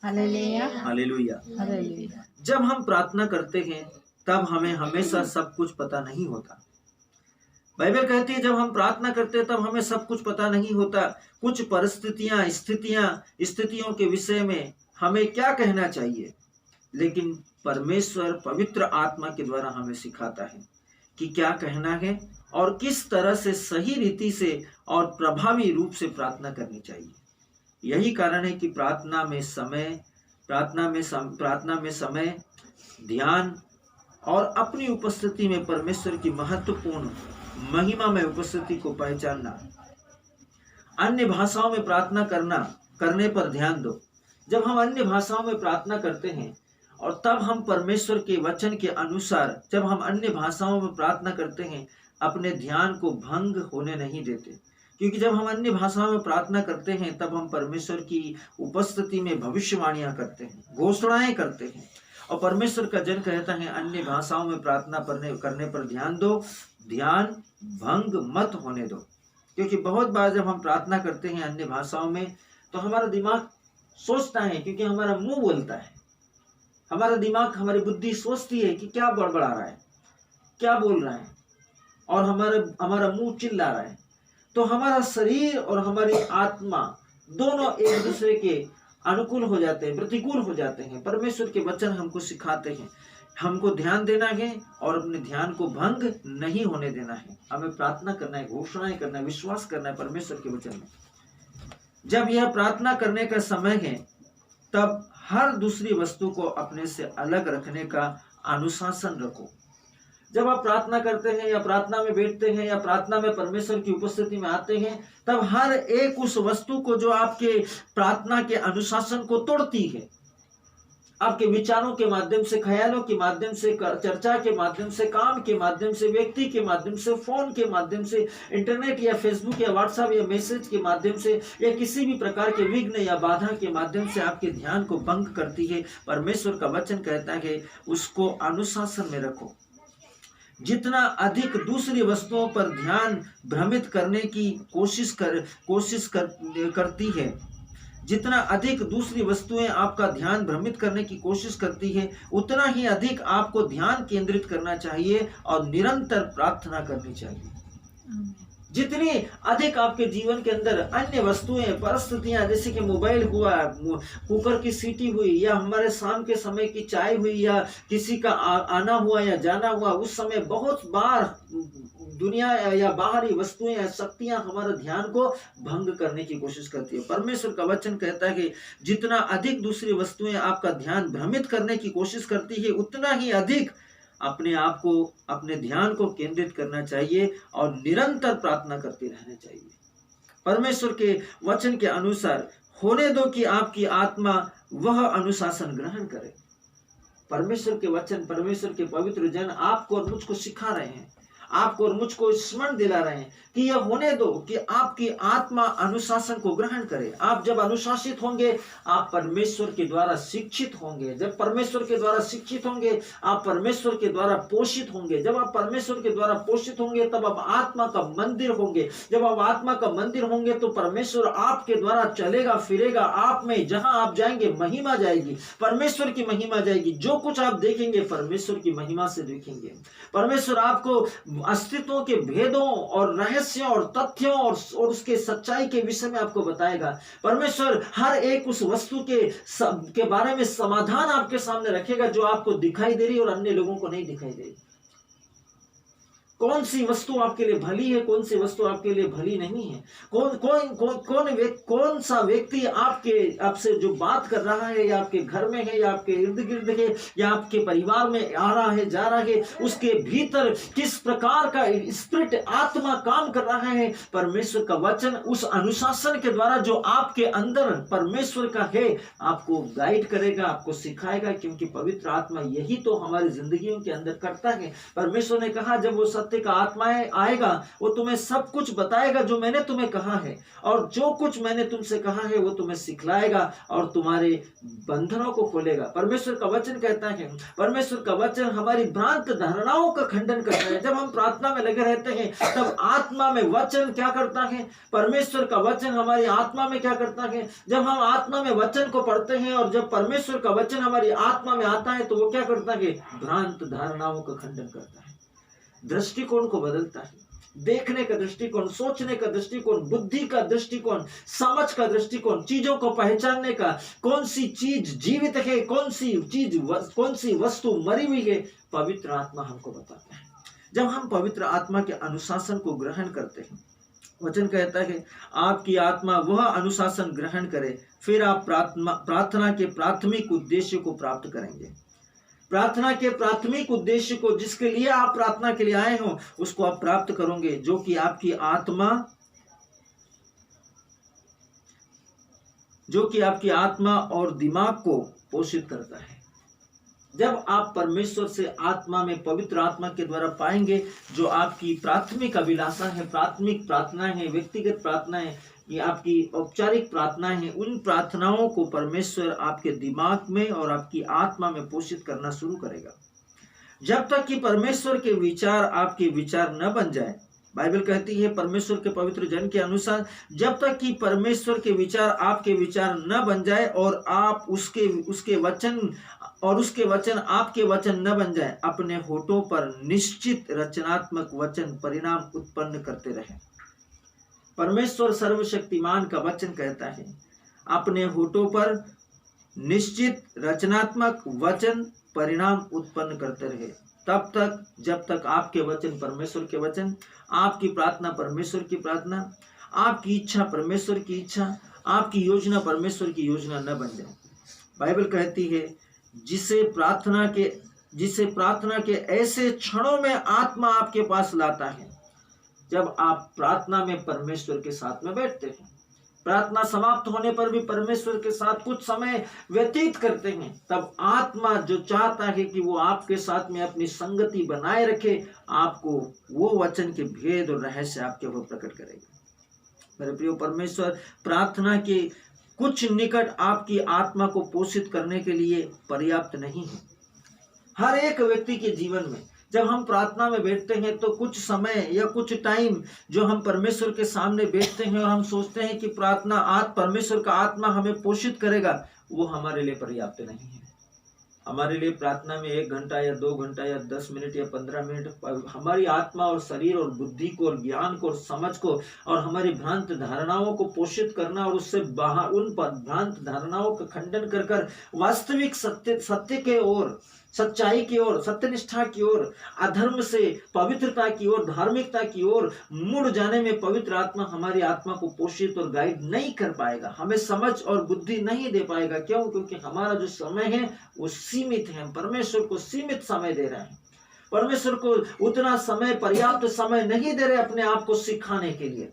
Hallelujah hallelujah. Hallelujah. जब हम प्रार्थना करते हैं तब हमें हमेशा सब कुछ पता नहीं होता। बाइबल कहती है जब हम प्रार्थना करते हैं तब हमें सब कुछ पता नहीं होता। कुछ परिस्थितियां स्थितियों के विषय में हमें क्या कहना चाहिए, लेकिन परमेश्वर पवित्र आत्मा के द्वारा हमें सिखाता है कि क्या कहना है और किस तरह से सही रीति से और प्रभावी रूप से प्रार्थना करनी चाहिए। यही कारण है कि प्रार्थना में समय, ध्यान और अपनी उपस्थिति में परमेश्वर की महत्वपूर्ण महिमा में उपस्थिति को पहचानना। अन्य भाषाओं में प्रार्थना करने पर ध्यान दो। जब हम अन्य भाषाओं में प्रार्थना करते हैं और तब हम परमेश्वर के वचन के अनुसार जब हम अन्य भाषाओं में प्रार्थना करते हैं, अपने ध्यान को भंग होने नहीं देते। क्योंकि जब हम अन्य भाषाओं में प्रार्थना करते हैं तब हम परमेश्वर की उपस्थिति में भविष्यवाणियां करते हैं, घोषणाएं करते हैं। और परमेश्वर का जन कहता है अन्य भाषाओं में प्रार्थना करने पर ध्यान दो, ध्यान भंग मत होने दो। क्योंकि बहुत बार जब हम प्रार्थना करते हैं अन्य भाषाओं में तो हमारा दिमाग सोचता है, क्योंकि हमारा मुंह बोलता है, हमारा दिमाग, हमारी बुद्धि सोचती है कि क्या बड़बड़ा रहा है, क्या बोल रहा है, और हमारा मुंह चिल्ला रहा है। तो हमारा शरीर और हमारी आत्मा दोनों एक दूसरे के अनुकूल हो जाते हैं, प्रतिकूल हो जाते हैं। परमेश्वर के वचन हमको सिखाते हैं हमको ध्यान देना है और अपने ध्यान को भंग नहीं होने देना है। हमें प्रार्थना करना है, घोषणाएं करना है, विश्वास करना है परमेश्वर के वचन में। जब यह प्रार्थना करने का समय है तब हर दूसरी वस्तु को अपने से अलग रखने का अनुशासन रखो। जब आप प्रार्थना करते हैं या प्रार्थना में बैठते हैं या प्रार्थना में परमेश्वर की उपस्थिति में आते हैं तब हर एक उस वस्तु को जो आपके प्रार्थना के अनुशासन को तोड़ती है, आपके विचारों के माध्यम से, ख्यालों के माध्यम से, चर्चा के माध्यम से, काम के माध्यम से, व्यक्ति के माध्यम से, फोन के माध्यम से, इंटरनेट या फेसबुक या व्हाट्सएप या मैसेज के माध्यम से या किसी भी प्रकार के विघ्न या बाधा के माध्यम से आपके ध्यान को भंग करती है। परमेश्वर का वचन कहता है उसको अनुशासन में रखो। जितना अधिक दूसरी वस्तुओं पर ध्यान भ्रमित करने की कोशिश करती है, जितना अधिक दूसरी वस्तुएं आपका ध्यान भ्रमित करने की कोशिश करती है, उतना ही अधिक आपको ध्यान केंद्रित करना चाहिए और निरंतर प्रार्थना करनी चाहिए। जितनी अधिक आपके जीवन के अंदर अन्य वस्तुएं, परिस्थितियां, जैसे कि मोबाइल हुआ, कुकर की सीटी हुई, या हमारे शाम के समय की चाय हुई, या किसी का आना हुआ या जाना हुआ, उस समय बहुत बार दुनिया या बाहरी वस्तुएं या शक्तियां हमारे ध्यान को भंग करने की कोशिश करती है। परमेश्वर का वचन कहता है कि जितना अधिक दूसरी वस्तुएं आपका ध्यान भ्रमित करने की कोशिश करती है, उतना ही अधिक अपने आप को, अपने ध्यान को केंद्रित करना चाहिए और निरंतर प्रार्थना करते रहना चाहिए। परमेश्वर के वचन के अनुसार होने दो कि आपकी आत्मा वह अनुशासन ग्रहण करे। परमेश्वर के वचन, परमेश्वर के पवित्र जन आपको और मुझको सिखा रहे हैं, आपको और मुझको स्मरण दिला रहे हैं कि यह होने दो कि आपकी आत्मा अनुशासन को ग्रहण करे। आप जब अनुशासित होंगे, आप परमेश्वर के द्वारा शिक्षित होंगे। जब परमेश्वर के द्वारा शिक्षित होंगे, आप परमेश्वर के द्वारा पोषित होंगे। जब आप परमेश्वर के द्वारा पोषित होंगे तब आप आत्मा का मंदिर होंगे। जब आप आत्मा का मंदिर होंगे तो परमेश्वर आपके द्वारा चलेगा फिरेगा। आप में जहां आप जाएंगे महिमा जाएगी, परमेश्वर की महिमा जाएगी। जो कुछ आप देखेंगे परमेश्वर की महिमा से देखेंगे। परमेश्वर आपको अस्तित्व के भेदों और रहस्यों और तथ्यों और उसके सच्चाई के विषय में आपको बताएगा। परमेश्वर हर एक उस वस्तु के बारे में समाधान आपके सामने रखेगा जो आपको दिखाई दे रही है और अन्य लोगों को नहीं दिखाई दे रही। कौन सी वस्तु आपके लिए भली है, कौन सी वस्तु आपके लिए भली नहीं है, कौन सा व्यक्ति आपसे जो बात कर रहा है, या आपके घर में है, या आपके इर्द गिर्द है, या आपके परिवार में आ रहा है, जा रहा है, उसके भीतर किस प्रकार का स्पिरिट, आत्मा काम कर रहा है। परमेश्वर का वचन उस अनुशासन के द्वारा जो आपके अंदर परमेश्वर का है आपको गाइड करेगा, आपको सिखाएगा। क्योंकि पवित्र आत्मा यही तो हमारी जिंदगियों के अंदर करता है। परमेश्वर ने कहा जब वो सत्य का आत्मा आएगा, वो तुम्हें सब कुछ बताएगा जो मैंने तुम्हें कहा है, और जो कुछ मैंने तुमसे कहा है वो तुम्हें सिखलाएगा और तुम्हारे बंधनों को खोलेगा। परमेश्वर का वचन कहता है, परमेश्वर का वचन हमारी भ्रांत धारणाओं का खंडन करता है। जब हम प्रार्थना में लगे रहते हैं तब आत्मा में वचन क्या करता है, परमेश्वर का वचन हमारी आत्मा में क्या करता है। जब हम आत्मा में वचन को पढ़ते हैं और जब परमेश्वर का वचन हमारी आत्मा में आता है तो वो क्या करता है, भ्रांत धारणाओं का खंडन करता है, दृष्टिकोण को बदलता है, देखने का दृष्टिकोण, सोचने का दृष्टिकोण, बुद्धि का दृष्टिकोण, समझ का दृष्टिकोण, चीजों को पहचानने का, कौन सी चीज जीवित है, कौन सी वस्तु मरी हुई है, पवित्र आत्मा हमको बताता है। जब हम पवित्र आत्मा के अनुशासन को ग्रहण करते हैं, वचन कहता है आपकी आत्मा वह अनुशासन ग्रहण करे, फिर आप प्रार्थना के प्राथमिक उद्देश्य को प्राप्त करेंगे। प्रार्थना के प्राथमिक उद्देश्य को, जिसके लिए आप प्रार्थना के लिए आए हो, उसको आप प्राप्त करोगे, जो कि आपकी आत्मा और दिमाग को पोषित करता है। जब आप परमेश्वर से आत्मा में पवित्र आत्मा के द्वारा पाएंगे, जो आपकी प्राथमिक अभिलाषा है, प्राथमिक प्रार्थना है, व्यक्तिगत प्रार्थना है, ये आपकी औपचारिक प्रार्थना है, उन प्रार्थनाओं को परमेश्वर आपके दिमाग में और आपकी आत्मा में पोषित करना शुरू करेगा। जब तक कि परमेश्वर के विचार आपके विचार न बन जाए, बाइबल कहती है परमेश्वर के पवित्र जन के अनुसार, जब तक कि परमेश्वर के विचार आपके विचार न बन जाए और आप उसके वचन आपके वचन न बन जाए, अपने होठों पर निश्चित रचनात्मक वचन परिणाम उत्पन्न करते रहे। परमेश्वर सर्वशक्तिमान का वचन कहता है अपने होठों पर निश्चित रचनात्मक वचन परिणाम उत्पन्न करते रहे, तब तक जब तक आपके वचन परमेश्वर के वचन, आपकी प्रार्थना परमेश्वर की प्रार्थना, आपकी इच्छा परमेश्वर की इच्छा, आपकी योजना परमेश्वर की योजना न बन जाए। बाइबल कहती है जिसे प्रार्थना के ऐसे क्षणों में आत्मा आपके पास लाता है, जब आप प्रार्थना में परमेश्वर के साथ में बैठते हैं, प्रार्थना समाप्त होने पर भी परमेश्वर के साथ कुछ समय व्यतीत करते हैं, तब आत्मा जो चाहता है कि वो आपके साथ में अपनी संगति बनाए रखे, आपको वो वचन के भेद और रहस्य आपके वो प्रकट करेगा। मेरे प्रिय, परमेश्वर प्रार्थना के कुछ निकट आपकी आत्मा को पोषित करने के लिए पर्याप्त नहीं है। हर एक व्यक्ति के जीवन में जब हम प्रार्थना में बैठते हैं तो कुछ समय या कुछ टाइम जो हम परमेश्वर के सामने बैठते हैं और हम सोचते हैं कि परमेश्वर का आत्मा हमें पोषित करेगा, वो हमारे लिए पर्याप्त नहीं है। हमारे लिए प्रार्थना में 1 घंटा या 2 घंटा या 10 मिनट या 15 मिनट हमारी आत्मा और शरीर और बुद्धि को और ज्ञान को और समझ को और हमारी भ्रांत धारणाओं को पोषित करना और उससे बाहर उन भ्रांत धारणाओं का खंडन कर वास्तविक सत्य के ओर, सच्चाई की ओर, सत्यनिष्ठा की ओर, अधर्म से पवित्रता की ओर, धार्मिकता की ओर मुड़ जाने में पवित्र आत्मा हमारी आत्मा को पोषित और गाइड नहीं कर पाएगा, हमें समझ और बुद्धि नहीं दे पाएगा। क्यों? क्योंकि हमारा जो समय है वो सीमित है। हम परमेश्वर को सीमित समय दे रहे हैं, परमेश्वर को उतना समय, पर्याप्त समय नहीं दे रहे अपने आप को सिखाने के लिए।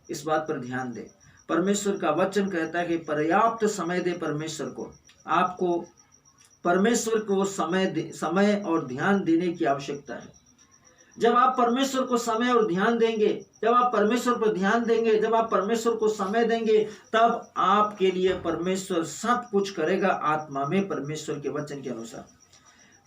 इस बात पर ध्यान दे। परमेश्वर का वचन कहता है कि पर्याप्त समय दे परमेश्वर को। आपको परमेश्वर को समय और ध्यान देने की आवश्यकता है। जब आप परमेश्वर को समय और ध्यान देंगे, जब आप परमेश्वर पर ध्यान देंगे, जब आप परमेश्वर को समय देंगे, तब आपके लिए परमेश्वर सब कुछ करेगा आत्मा में, परमेश्वर के वचन के अनुसार।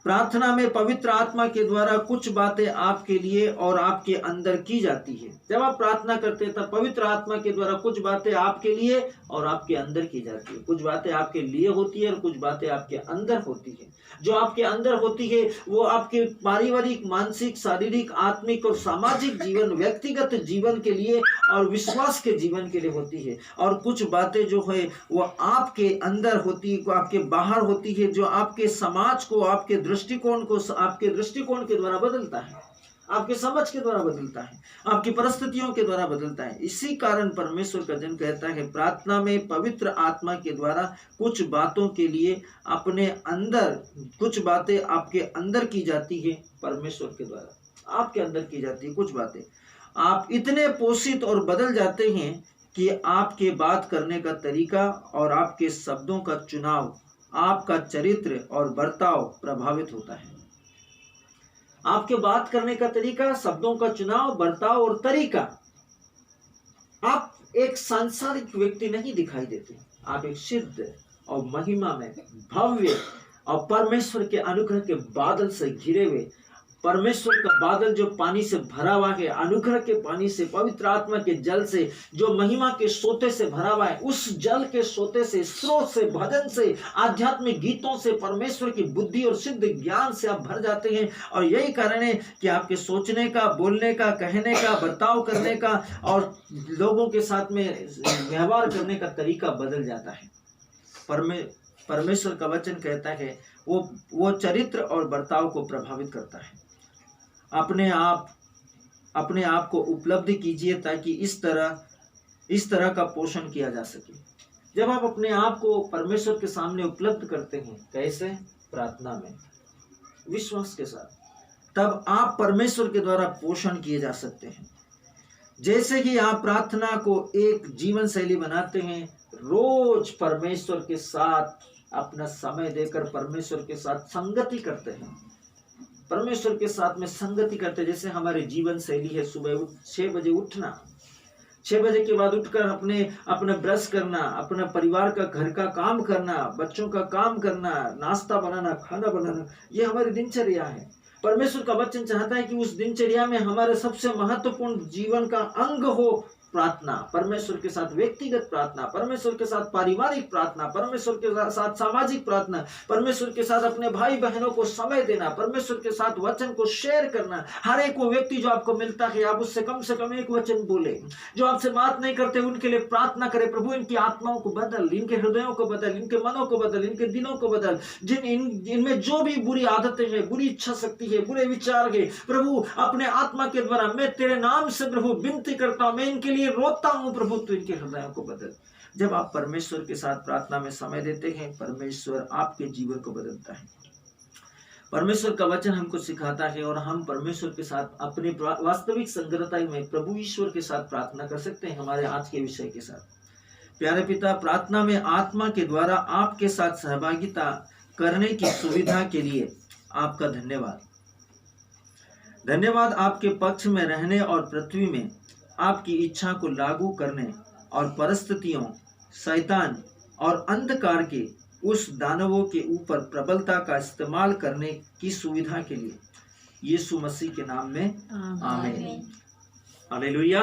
प्रार्थना में पवित्र आत्मा के द्वारा कुछ बातें आपके लिए और आपके अंदर की जाती है। जब आप प्रार्थना करते हैं तब पवित्र आत्मा के द्वारा कुछ बातें आपके लिए और आपके अंदर की जाती है। कुछ बातें आपके लिए होती है और कुछ बातें आपके अंदर होती है। जो आपके अंदर होती है वो आपके पारिवारिक, मानसिक, शारीरिक, आत्मिक और सामाजिक जीवन, व्यक्तिगत जीवन के लिए और विश्वास के जीवन के लिए होती है। और कुछ बातें जो है वो आपके अंदर होती है, आपके बाहर होती है, जो आपके समाज को, आपके दृष्टिकोण को, आपके दृष्टिकोण के द्वारा बदलता है, आपके समझ के द्वारा बदलता है, आपकी परिस्थितियों के द्वारा बदलता है। इसी कारण परमेश्वर का जन कहता है प्रार्थना में पवित्र आत्मा के द्वारा कुछ बातों के लिए अपने अंदर, कुछ बातें आपके अंदर की जाती है, परमेश्वर के द्वारा आपके अंदर की जाती है कुछ बातें। आप इतने पोषित और बदल जाते हैं कि आपके बात करने का तरीका और आपके शब्दों का चुनाव, आपका चरित्र और बर्ताव प्रभावित होता है। आपके बात करने का तरीका, शब्दों का चुनाव, बर्ताव और तरीका। आप एक सांसारिक व्यक्ति नहीं दिखाई देते, आप एक सिद्ध और महिमा में भव्य और परमेश्वर के अनुग्रह के बादल से घिरे हुए, परमेश्वर का बादल जो पानी से भरा हुआ है, अनुग्रह के पानी से, पवित्र आत्मा के जल से, जो महिमा के सोते से भरा हुआ है, उस जल के सोते से, स्रोत से, भजन से, आध्यात्मिक गीतों से, परमेश्वर की बुद्धि और सिद्ध ज्ञान से आप भर जाते हैं। और यही कारण है कि आपके सोचने का, बोलने का, कहने का, बर्ताव करने का और लोगों के साथ में व्यवहार करने का तरीका बदल जाता है। परमेश्वर का वचन कहता है वो चरित्र और बर्ताव को प्रभावित करता है। अपने आप को उपलब्ध कीजिए ताकि इस तरह का पोषण किया जा सके। जब आप अपने आप को परमेश्वर के सामने उपलब्ध करते हैं, कैसे? प्रार्थना में, विश्वास के साथ, तब आप परमेश्वर के द्वारा पोषण किए जा सकते हैं। जैसे कि आप प्रार्थना को एक जीवन शैली बनाते हैं, रोज परमेश्वर के साथ अपना समय देकर परमेश्वर के साथ संगति करते हैं, परमेश्वर के साथ में संगति करते हैं। जैसे हमारे जीवन शैली है, सुबह 6 बजे उठना, 6 बजे के बाद उठकर अपना ब्रश करना, अपना परिवार का, घर का काम करना, बच्चों का काम करना, नाश्ता बनाना, खाना बनाना, ये हमारी दिनचर्या है। परमेश्वर का वचन चाहता है कि उस दिनचर्या में हमारे सबसे महत्वपूर्ण जीवन का अंग हो प्रार्थना, परमेश्वर के साथ व्यक्तिगत प्रार्थना, परमेश्वर के साथ पारिवारिक प्रार्थना, परमेश्वर के साथ सामाजिक प्रार्थना, परमेश्वर के साथ अपने भाई बहनों को समय देना, परमेश्वर के साथ वचन को शेयर करना। हर एक वो व्यक्ति जो आपको मिलता है, आप उससे कम से कम एक वचन बोले। जो आपसे बात नहीं करते उनके लिए प्रार्थना करें, प्रभु इनकी आत्माओं को बदल, इनके हृदयों को बदल, इनके मनों को बदल, इनके दिलों को बदल। इनमें जो भी बुरी आदतें हैं, बुरी इच्छा शक्ति है, बुरे विचार है, प्रभु अपने आत्मा के द्वारा मैं तेरे नाम से प्रभु विनती करता हूं, मैं इनके लिए रोता हूं, प्रभु तू इनके हृदयों को बदल। जब आप परमेश्वर के साथ प्रार्थना में समय देते हैं, परमेश्वर आपके जीवन को बदलता है। परमेश्वर का वचन हमको सिखाता है और हम परमेश्वर के साथ अपनी वास्तविक संगतता में प्रभु ईश्वर के साथ प्रार्थना कर सकते हैं। हमारे आज के विषय के साथ, प्यारे पिता, प्रार्थना में आत्मा के द्वारा आपके साथ सहभागिता करने की सुविधा के लिए आपका धन्यवाद। धन्यवाद आपके पक्ष में रहने और पृथ्वी में आपकी इच्छा को लागू करने और परिस्थितियों, शैतान और अंधकार के उस दानवों के ऊपर प्रबलता का इस्तेमाल करने की सुविधा के लिए यीशु मसीह के नाम में आमीन। हालेलुया।